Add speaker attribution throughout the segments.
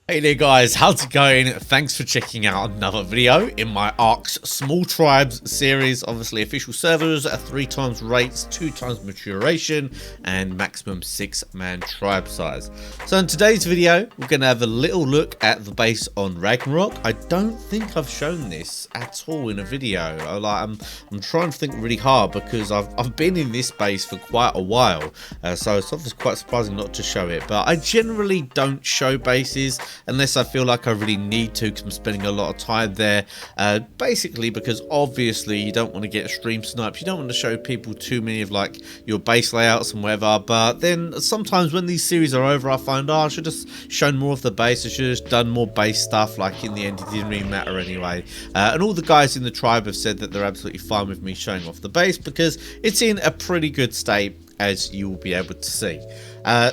Speaker 1: Hey there guys, how's it going? Thanks for checking out another video in my ARC's Small Tribes series. Obviously official servers at 3 times rates, 2 times maturation, and maximum 6-man tribe size. So in today's video, we're going to have a little look at the base on Ragnarok. I don't think I've shown this at all in a video. I'm trying to think really hard because I've been in this base for quite a while. So it's obviously quite surprising not to show it. But I generally don't show bases unless I feel like I really need to, because I'm spending a lot of time there, basically because obviously you don't want to get stream snipes, you don't want to show people too many of like your base layouts and whatever. But then sometimes when these series are over, I find, oh, I should have just shown more of the base, I should have just done more base stuff. Like in the end it didn't really matter anyway, and all the guys in the tribe have said that they're absolutely fine with me showing off the base because it's in a pretty good state, as you will be able to see.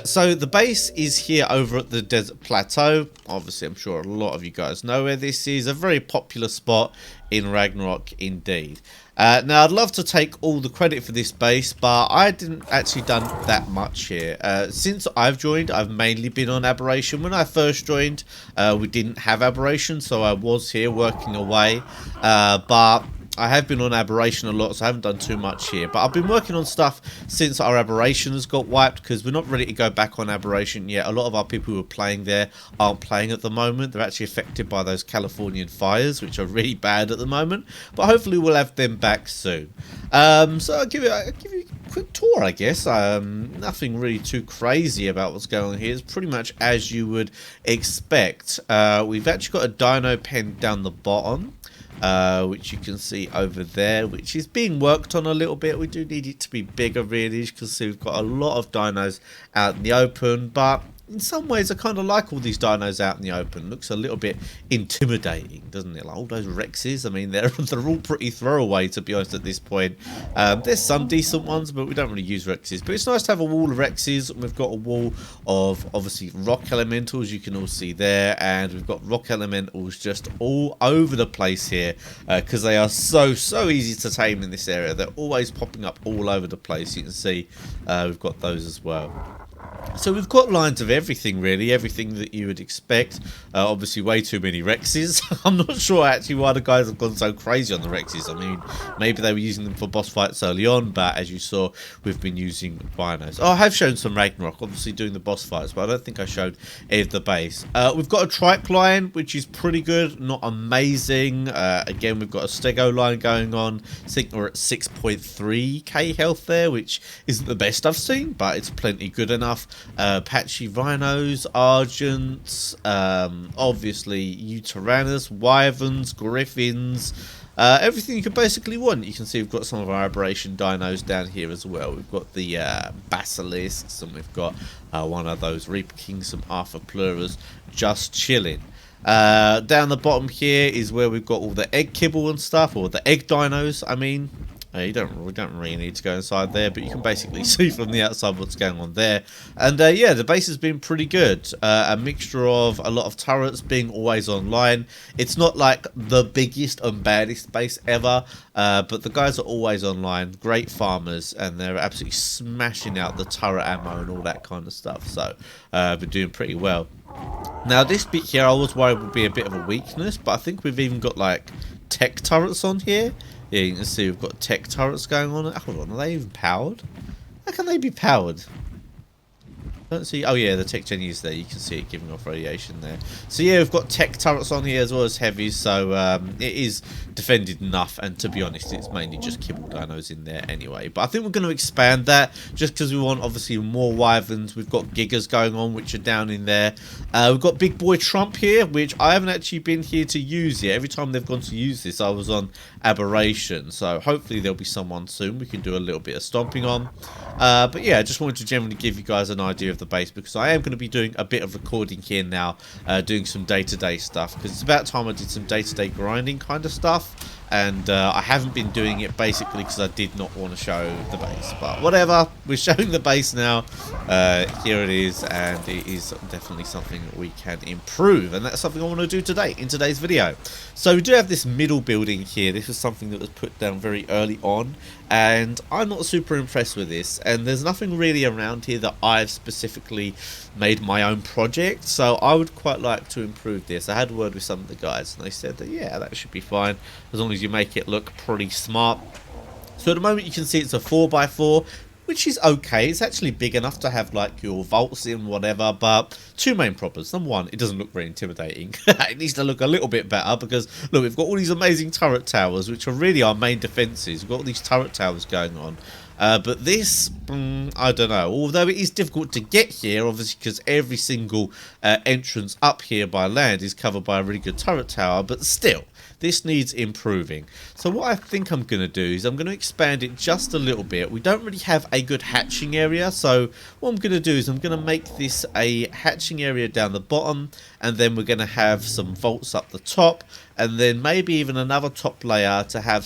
Speaker 1: So the base is here over at the Desert Plateau. Obviously, I'm sure a lot of you guys know where this is. A very popular spot in Ragnarok indeed. Now, I'd love to take all the credit for this base, but I didn't actually done that much here. Since I've joined, I've mainly been on Aberration. When I first joined, we didn't have Aberration, so I was here working away. But I have been on Aberration a lot, so I haven't done too much here. But I've been working on stuff since our Aberration has got wiped, because we're not ready to go back on Aberration yet. A lot of our people who are playing there aren't playing at the moment. They're actually affected by those Californian fires, which are really bad at the moment. But hopefully we'll have them back soon. So I'll give you a quick tour, I guess. Nothing really too crazy about what's going on here. It's pretty much as you would expect. We've actually got a dino pen down the bottom, which you can see over there, which is being worked on a little bit. We do need it to be bigger, really. As you can see, we've got a lot of dinos out in the open, but in some ways I kind of like all these dinos out in the open. Looks a little bit intimidating, doesn't it? Like all those Rexes, I mean, they're all pretty throwaway, to be honest, at this point. There's some decent ones, but we don't really use Rexes. But it's nice to have a wall of Rexes. We've got a wall of, obviously, rock elementals, you can all see there. And we've got rock elementals just all over the place here, because they are so easy to tame in this area. They're always popping up all over the place. You can see we've got those as well. So we've got lines of everything, really, everything that you would expect. Obviously, way too many Rexes. I'm not sure actually why the guys have gone so crazy on the Rexes. I mean, maybe they were using them for boss fights early on, but as you saw, we've been using binos. Oh, I have shown some Ragnarok, obviously doing the boss fights, but I don't think I showed any of the base. We've got a trike line, which is pretty good, not amazing. Again, we've got a stego line going on. I think we're at 6.3k health there, which isn't the best I've seen, but it's plenty good enough. Patchy rhinos, argents, obviously Uteranus, wyverns, griffins, everything you could basically want. You can see we've got some of our Aberration dinos down here as well. We've got the basilisks, and we've got one of those Reaper Kings, some Arthur Pleuras, just chilling. Down the bottom here is where we've got all the egg kibble and stuff, or the egg dinos, I mean. We don't really need to go inside there, but you can basically see from the outside what's going on there. And yeah, the base has been pretty good. A mixture of a lot of turrets being always online. It's not like the biggest and baddest base ever, but the guys are always online. Great farmers, and they're absolutely smashing out the turret ammo and all that kind of stuff. So they're doing pretty well. Now this bit here I was worried would be a bit of a weakness, but I think we've even got like tech turrets on here. Yeah, you can see we've got tech turrets going on. Hold on, are they even powered? How can they be powered? I don't see. Oh yeah, the tech gen is there. You can see it giving off radiation there. So yeah, we've got tech turrets on here as well as heavies. So it is defended enough. And to be honest, it's mainly just kibble dinos in there anyway. But I think we're going to expand that just because we want obviously more wyverns. We've got gigas going on, which are down in there. We've got Big Boy Trump here, which I haven't actually been here to use yet. Every time they've gone to use this, I was on Aberration. So hopefully there'll be someone soon we can do a little bit of stomping on. But yeah, I just wanted to generally give you guys an idea of the base, because I am going to be doing a bit of recording here now, doing some day-to-day stuff, because it's about time I did some day-to-day grinding kind of stuff. and I haven't been doing it basically because I did not want to show the base, but whatever, we're showing the base now. Here it is, and it is definitely something we can improve, and that's something I want to do today in today's video. So we do have this middle building here. This was something that was put down very early on, and I'm not super impressed with this, and there's nothing really around here that I've specifically made my own project, so I would quite like to improve this. I had a word with some of the guys, and they said that yeah, that should be fine as long as you make it look pretty smart. So at the moment you can see it's a 4x4, which is okay. It's actually big enough to have like your vaults in, whatever, but two main problems. Number one, it doesn't look very intimidating. It needs to look a little bit better because look, we've got all these amazing turret towers, which are really our main defenses. We've got all these turret towers going on. But this, I don't know, although it is difficult to get here, obviously, because every single entrance up here by land is covered by a really good turret tower, but still, this needs improving. So what I think I'm going to do is I'm going to expand it just a little bit. We don't really have a good hatching area, so what I'm going to do is I'm going to make this a hatching area down the bottom, and then we're going to have some vaults up the top, and then maybe even another top layer to have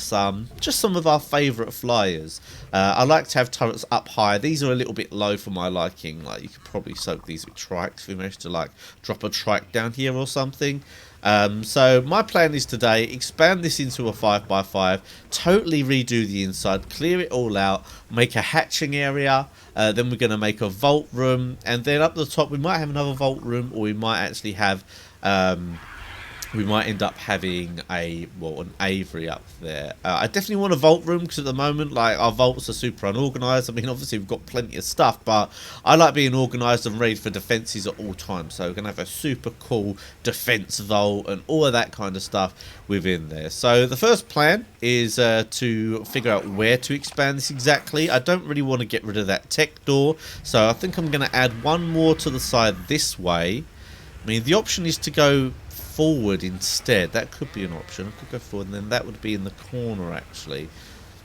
Speaker 1: just some of our favourite flyers. I like to have turrets up high. These are a little bit low for my liking. Like, you could probably soak these with trikes if we managed to like drop a trike down here or something. So my plan is today, expand this into a 5x5, totally redo the inside, clear it all out, make a hatching area, then we're going to make a vault room, and then up the top we might have another vault room, or we might actually have we might end up having an aviary up there. I definitely want a vault room because at the moment, like, our vaults are super unorganised. I mean, obviously we've got plenty of stuff, but I like being organised and ready for defences at all times. So we're going to have a super cool defence vault and all of that kind of stuff within there. So the first plan is to figure out where to expand this exactly. I don't really want to get rid of that tech door, so I think I'm going to add one more to the side this way. I mean, the option is to go forward instead. That could be an option. I could go forward, and then that would be in the corner actually.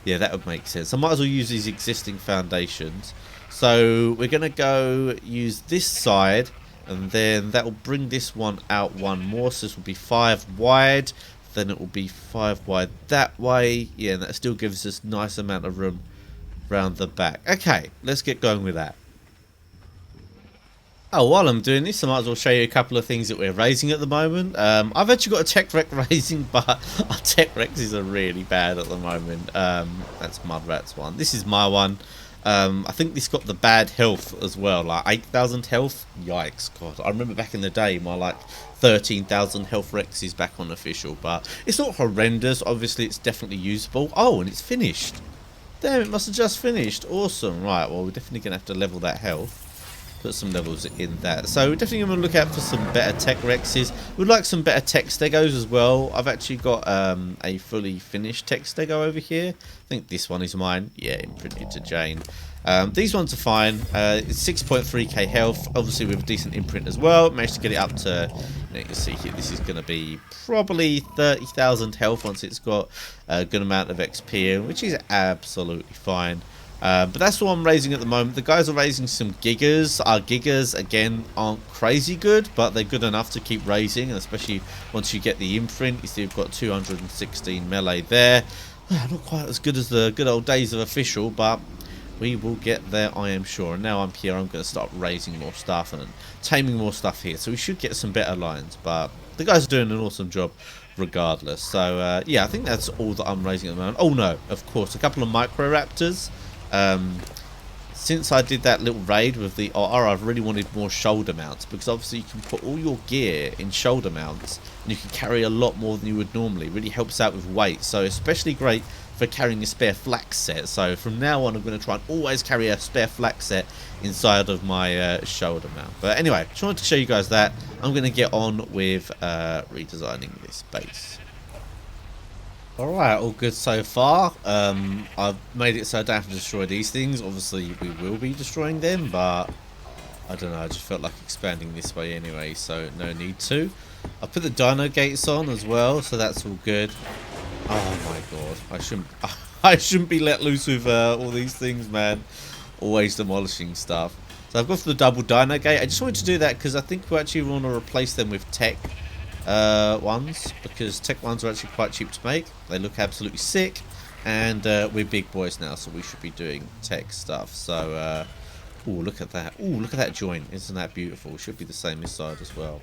Speaker 1: Yeah, that would make sense. I might as well use these existing foundations. So we're going to go use this side, and then that will bring this one out one more. So this will be 5 wide. Then it will be 5 wide that way. Yeah, and that still gives us a nice amount of room around the back. Okay, let's get going with that. Oh, while I'm doing this, I might as well show you a couple of things that we're raising at the moment. I've actually got a tech wreck raising, but our tech wrecks are really bad at the moment. That's Mudrat's one. This is my one. I think this got the bad health as well, like 8,000 health. Yikes, God. I remember back in the day, my like 13,000 health Rex is back on official, but it's not horrendous. Obviously, it's definitely usable. Oh, and it's finished. Damn, it must have just finished. Awesome. Right, well, we're definitely going to have to level that health. Put some levels in that. So we're definitely going to look out for some better tech Rexes. We'd like some better tech stegos as well. I've actually got a fully finished tech stego over here. I think this one is mine. Yeah, imprinted to Jane. These ones are fine. It's 6.3k health, obviously with a decent imprint as well. Managed to get it up to, you can see here, this is going to be probably 30,000 health once it's got a good amount of XP, which is absolutely fine. But that's what I'm raising at the moment. The guys are raising some gigas. Our gigas, again, aren't crazy good, but they're good enough to keep raising, and especially once you get the imprint. You see we've got 216 melee there. Not quite as good as the good old days of official, but we will get there, I am sure. And now I'm here, I'm going to start raising more stuff and taming more stuff here. So we should get some better lines, but the guys are doing an awesome job regardless. So, yeah, I think that's all that I'm raising at the moment. Oh, no, of course, a couple of micro-raptors. Since I did that little raid with the RR, I've really wanted more shoulder mounts, because obviously you can put all your gear in shoulder mounts and you can carry a lot more than you would normally. It really helps out with weight, so especially great for carrying a spare flak set. So from now on I'm going to try and always carry a spare flak set inside of my shoulder mount. But anyway, just wanted to show you guys that. I'm going to get on with redesigning this base. Alright, all good so far. I've made it so I don't have to destroy these things. Obviously we will be destroying them, but I don't know, I just felt like expanding this way anyway, so no need to. I put the Dino gates on as well, so that's all good. Oh my god, I shouldn't be let loose with all these things, man. Always demolishing stuff. So I've got for the double Dino gate. I just wanted to do that because I think we actually want to replace them with tech. ones, because tech ones are actually quite cheap to make. They look absolutely sick, and we're big boys now, so we should be doing tech stuff. So, oh, look at that. Oh, look at that joint. Isn't that beautiful? It should be the same this side as well.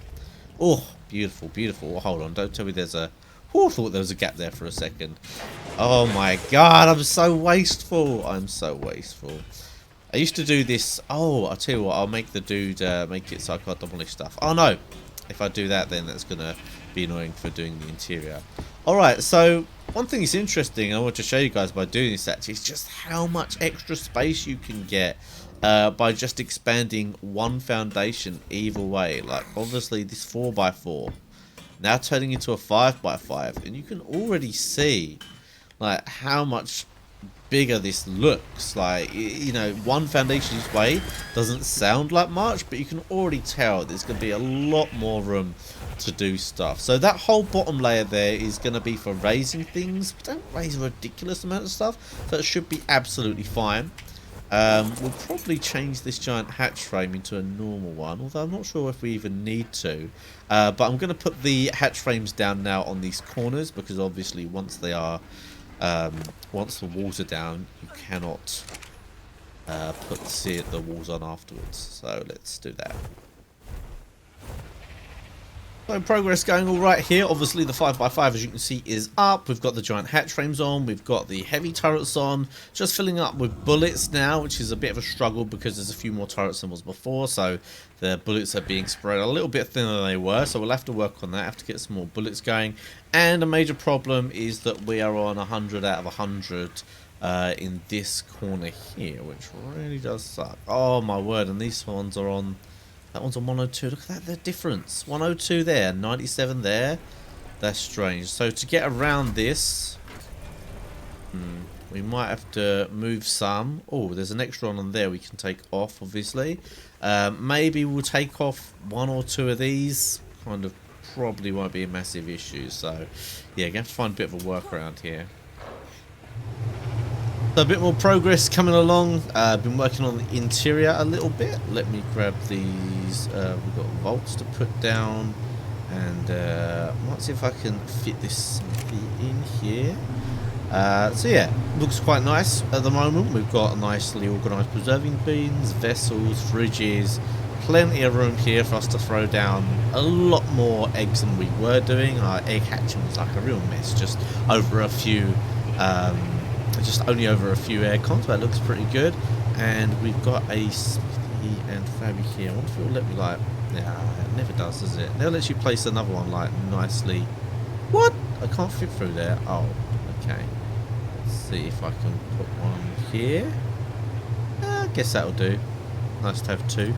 Speaker 1: Oh, beautiful, beautiful. Oh, hold on, don't tell me there's a... Oh, I thought there was a gap there for a second. Oh my god, I'm so wasteful. I'm so wasteful. I used to do this. Oh, I'll tell you what, I'll make the dude make it so I can't demolish stuff. Oh no, if I do that, then that's gonna be annoying for doing the interior. Alright, so one thing that's interesting, I want to show you guys by doing this actually, is just how much extra space you can get by just expanding one foundation either way. Like, obviously this 4x4 now turning into a 5x5, and you can already see like how much bigger this looks. Like, you know, one foundation each way doesn't sound like much, but you can already tell there's going to be a lot more room to do stuff. So that whole bottom layer there is going to be for raising things. We don't raise a ridiculous amount of stuff, so it should be absolutely fine. We'll probably change this giant hatch frame into a normal one, although I'm not sure if we even need to. But I'm going to put the hatch frames down now on these corners, because obviously once they are, once the walls are down, you cannot put the walls on afterwards. So let's do that. So progress going all right here. Obviously the 5x5, as you can see, is up. We've got the giant hatch frames on. We've got the heavy turrets on. Just filling up with bullets now, which is a bit of a struggle because there's a few more turrets than was before. So the bullets are being spread a little bit thinner than they were. So we'll have to work on that. Have to get some more bullets going. And a major problem is that we are on 100 out of 100 in this corner here, which really does suck. Oh my word! And these ones are on. That one's on 102. Look at that, the difference. 102 there, 97 there. That's strange. So to get around this, we might have to move some. Oh, there's an extra one on there we can take off, obviously. Maybe we'll take off one or two of these. Kind of probably won't be a massive issue. So, yeah, going to have to find a bit of a workaround here. So a bit more progress coming along. I've been working on the interior a little bit. Let me grab these. We've got bolts to put down, and let's see if I can fit this in here. So yeah, looks quite nice at the moment. We've got nicely organised preserving bins, vessels, fridges, plenty of room here for us to throw down a lot more eggs than we were doing. Our egg hatching was like a real mess, just over a few. Just only over a few aircons, but it looks pretty good. And we've got a Smithy and Fabby here. I wonder if it'll let me, like, yeah, it never does it? It never lets you place another one, like, nicely. What? I can't fit through there. Oh, okay. Let's see if I can put one here. I guess that'll do. Nice to have two.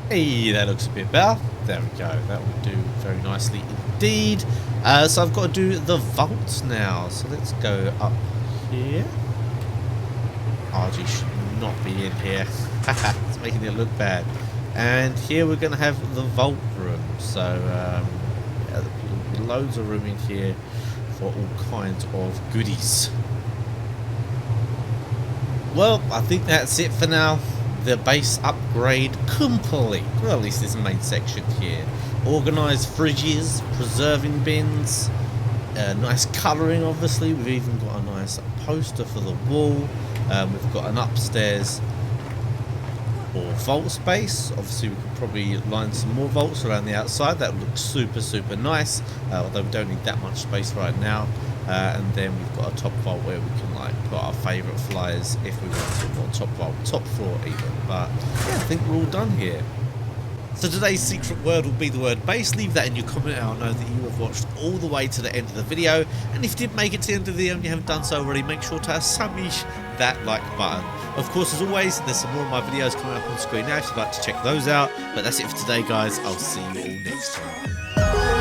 Speaker 1: Hey, that looks a bit better. There we go. That will do very nicely indeed. So I've got to do the vaults now. So let's go up here. RG should not be in here. It's making it look bad. And here we're going to have the vault room. So yeah, there'll be loads of room in here for all kinds of goodies. Well, I think that's it for now. The base upgrade complete. Well, at least this main section here. Organised fridges, preserving bins, nice colouring obviously. We've even got a nice poster for the wall. We've got an upstairs for vault space. Obviously we could probably line some more vaults around the outside. That looks super, super nice. Although we don't need that much space right now. And then we've got a top vault where we can like put our favourite flyers if we want to, or top vault, top floor even. But yeah, I think we're all done here. So today's secret word will be the word base. Leave that in your comment and I'll know that you have watched all the way to the end of the video. And if you did make it to the end of the video and you haven't done so already, make sure to smash that like button. Of course, as always, there's some more of my videos coming up on screen now if you'd like to check those out. But that's it for today, guys. I'll see you all next time.